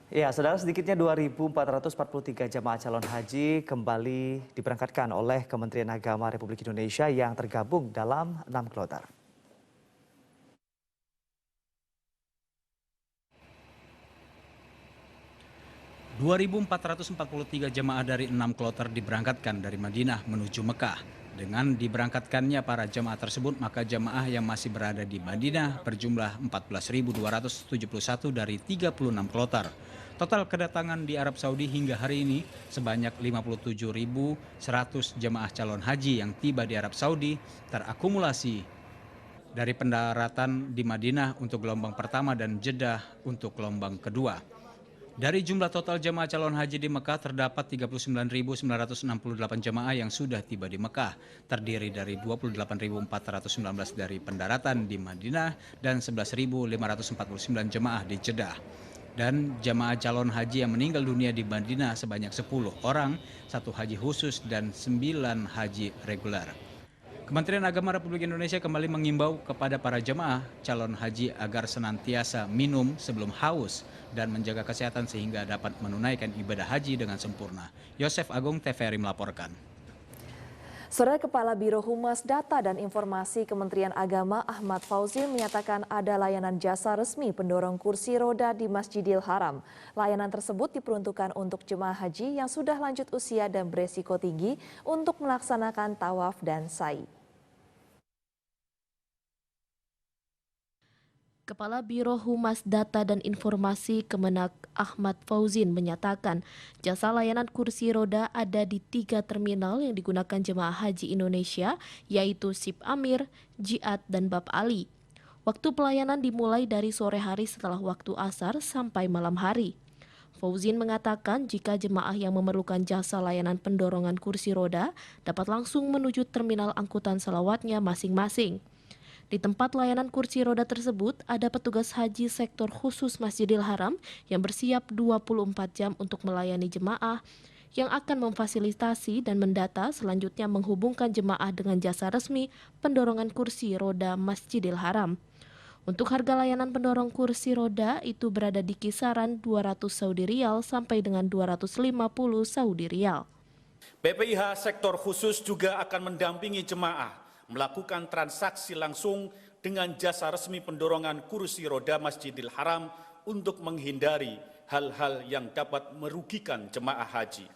Ya, saudara, sedikitnya 2.443 jemaah calon haji kembali diberangkatkan oleh Kementerian Agama Republik Indonesia yang tergabung dalam 6 kloter. (2.443 jemaah dari 6 kloter diberangkatkan dari Madinah menuju Mekah. Dengan diberangkatkannya para jemaah tersebut, maka jemaah yang masih berada di Madinah berjumlah 14.271 dari 36 kloter. Total kedatangan di Arab Saudi hingga hari ini sebanyak 57.100 jemaah calon haji yang tiba di Arab Saudi terakumulasi dari pendaratan di Madinah untuk gelombang pertama dan Jeddah untuk gelombang kedua. Dari jumlah total jemaah calon haji di Mekah terdapat 39.968 jemaah yang sudah tiba di Mekah, terdiri dari 28.419 dari pendaratan di Madinah dan 11.549 jemaah di Jeddah. Dan jemaah calon haji yang meninggal dunia di Madinah sebanyak 10 orang, 1 haji khusus dan 9 haji reguler. Kementerian Agama Republik Indonesia kembali mengimbau kepada para jemaah calon haji agar senantiasa minum sebelum haus dan menjaga kesehatan sehingga dapat menunaikan ibadah haji dengan sempurna. Yosef Agung, TVRI melaporkan. Saudara, Kepala Biro Humas Data dan Informasi Kementerian Agama Ahmad Fauzin menyatakan ada layanan jasa resmi pendorong kursi roda di Masjidil Haram. Layanan tersebut diperuntukkan untuk jemaah haji yang sudah lanjut usia dan beresiko tinggi untuk melaksanakan tawaf dan sa'i. Kepala Biro Humas Data dan Informasi Kemenak Ahmad Fauzin menyatakan jasa layanan kursi roda ada di 3 terminal yang digunakan jemaah haji Indonesia, yaitu Sip Amir, Jiat, dan Bab Ali. Waktu pelayanan dimulai dari sore hari setelah waktu asar sampai malam hari. Fauzin mengatakan jika jemaah yang memerlukan jasa layanan pendorongan kursi roda dapat langsung menuju terminal angkutan selawatnya masing-masing. Di tempat layanan kursi roda tersebut, ada petugas haji sektor khusus Masjidil Haram yang bersiap 24 jam untuk melayani jemaah yang akan memfasilitasi dan mendata selanjutnya menghubungkan jemaah dengan jasa resmi pendorongan kursi roda Masjidil Haram. Untuk harga layanan pendorong kursi roda itu berada di kisaran 200 Saudi Riyal sampai dengan 250 Saudi Riyal. BPIH sektor khusus juga akan mendampingi jemaah melakukan transaksi langsung dengan jasa resmi pendorongan kursi roda Masjidil Haram untuk menghindari hal-hal yang dapat merugikan jemaah haji.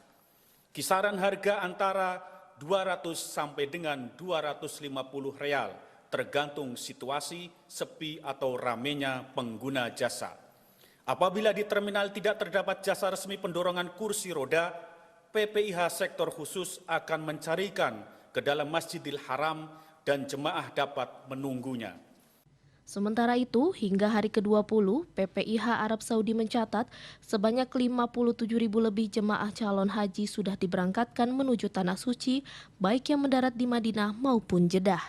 Kisaran harga antara 200 sampai dengan 250 real, tergantung situasi, sepi atau ramenya pengguna jasa. Apabila di terminal tidak terdapat jasa resmi pendorongan kursi roda, PPIH sektor khusus akan mencarikan ke dalam Masjidil Haram dan jemaah dapat menunggunya. Sementara itu, hingga hari ke-20, PPIH Arab Saudi mencatat sebanyak 57.000 lebih jemaah calon haji sudah diberangkatkan menuju Tanah Suci, baik yang mendarat di Madinah maupun Jeddah.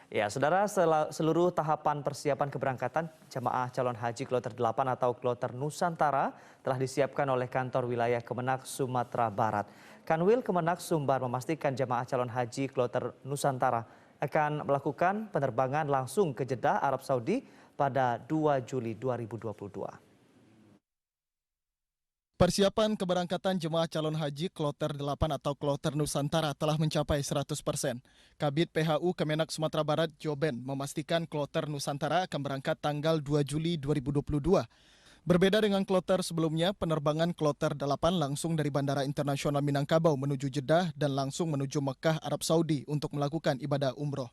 Ya, saudara, seluruh tahapan persiapan keberangkatan jemaah calon haji kloter 8 atau kloter Nusantara telah disiapkan oleh kantor wilayah Kemenak Sumatera Barat. Kanwil Kemenak Sumbar memastikan jemaah calon haji kloter Nusantara akan melakukan penerbangan langsung ke Jeddah, Arab Saudi pada 2 Juli 2022. Persiapan keberangkatan jemaah calon haji kloter 8 atau kloter Nusantara telah mencapai 100%. Kabid PHU Kemenak Sumatera Barat Joben memastikan kloter Nusantara akan berangkat tanggal 2 Juli 2022. Berbeda dengan kloter sebelumnya, penerbangan kloter 8 langsung dari Bandara Internasional Minangkabau menuju Jeddah dan langsung menuju Mekah, Arab Saudi untuk melakukan ibadah umroh.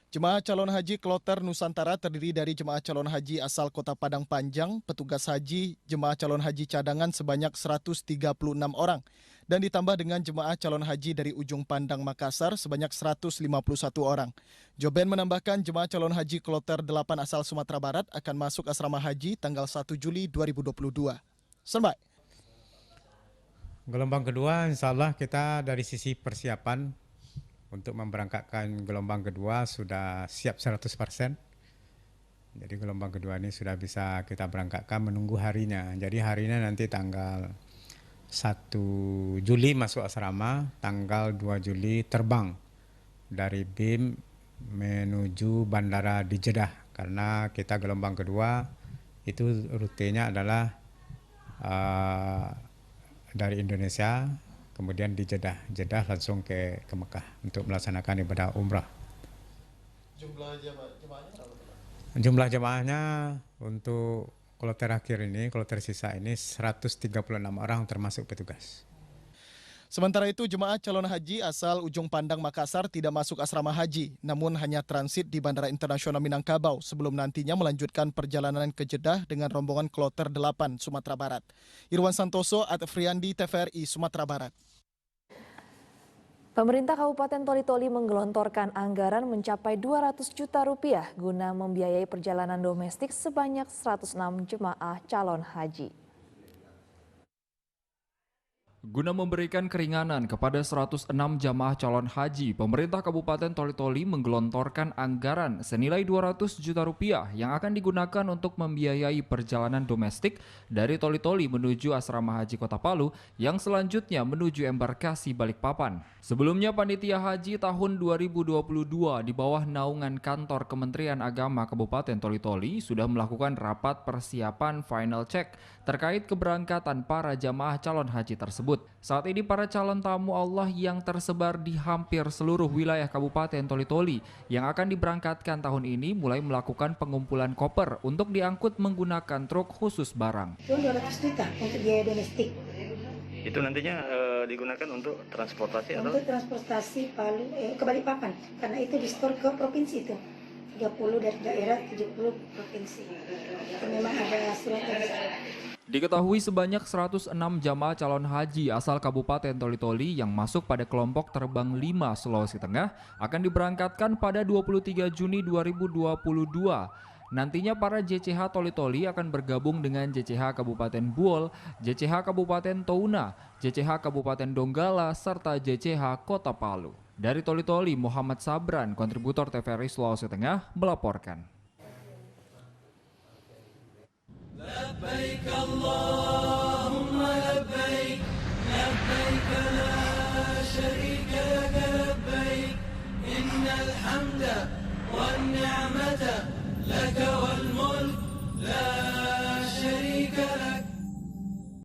Jemaah calon haji kloter Nusantara terdiri dari jemaah calon haji asal Kota Padang Panjang, petugas haji, jemaah calon haji cadangan sebanyak 136 orang, dan ditambah dengan jemaah calon haji dari Ujung Pandang Makassar sebanyak 151 orang. Joben menambahkan jemaah calon haji kloter 8 asal Sumatera Barat akan masuk asrama haji tanggal 1 Juli 2022. Senbay. Gelombang kedua insya Allah kita dari sisi persiapan untuk memberangkatkan gelombang kedua sudah siap 100%. Jadi gelombang kedua ini sudah bisa kita berangkatkan menunggu harinya. Jadi harinya nanti tanggal 1 Juli masuk asrama, tanggal 2 Juli terbang dari BIM menuju bandara di Jeddah karena kita gelombang kedua itu rutenya adalah dari Indonesia kemudian di Jeddah langsung ke Mekah untuk melaksanakan ibadah umrah. Jumlah jemaahnya berapa? Jumlah jemaahnya untuk kloter akhir ini, kloter sisa ini 136 orang termasuk petugas. Sementara itu, jemaah calon haji asal Ujung Pandang Makassar tidak masuk asrama haji, namun hanya transit di Bandara Internasional Minangkabau sebelum nantinya melanjutkan perjalanan ke Jeddah dengan rombongan kloter 8 Sumatera Barat. Irwan Santoso, Friandi, TVRI, Sumatera Barat. Pemerintah Kabupaten Toli-Toli menggelontorkan anggaran mencapai 200 juta rupiah guna membiayai perjalanan domestik sebanyak 106 jemaah calon haji. Guna memberikan keringanan kepada 106 jamaah calon haji, pemerintah Kabupaten Toli-Toli menggelontorkan anggaran senilai 200 juta rupiah yang akan digunakan untuk membiayai perjalanan domestik dari Toli-Toli menuju Asrama Haji Kota Palu yang selanjutnya menuju embarkasi Balikpapan. Sebelumnya panitia haji tahun 2022 di bawah naungan kantor Kementerian Agama Kabupaten Toli-Toli sudah melakukan rapat persiapan final check terkait keberangkatan para jamaah calon haji tersebut. Saat ini para calon tamu Allah yang tersebar di hampir seluruh wilayah Kabupaten Toli-Toli yang akan diberangkatkan tahun ini mulai melakukan pengumpulan koper untuk diangkut menggunakan truk khusus barang. 200 juta untuk biaya domestik. Itu nantinya digunakan untuk transportasi atau? Untuk transportasi Palu ke Balikpapan, karena itu di store ke provinsi itu. 30 dari daerah, 70 provinsi. Itu memang ada surat yang Diketahui sebanyak 106 jamaah calon haji asal Kabupaten Toli-Toli yang masuk pada kelompok terbang 5 Sulawesi Tengah akan diberangkatkan pada 23 Juni 2022. Nantinya para JCH Toli-Toli akan bergabung dengan JCH Kabupaten Buol, JCH Kabupaten Touna, JCH Kabupaten Donggala, serta JCH Kota Palu. Dari Toli-Toli, Muhammad Sabran, kontributor TVRI Sulawesi Tengah, melaporkan. لبيك اللهم لبيك لبيك لا شريك لك لبيك إن الحمد والنعمة لك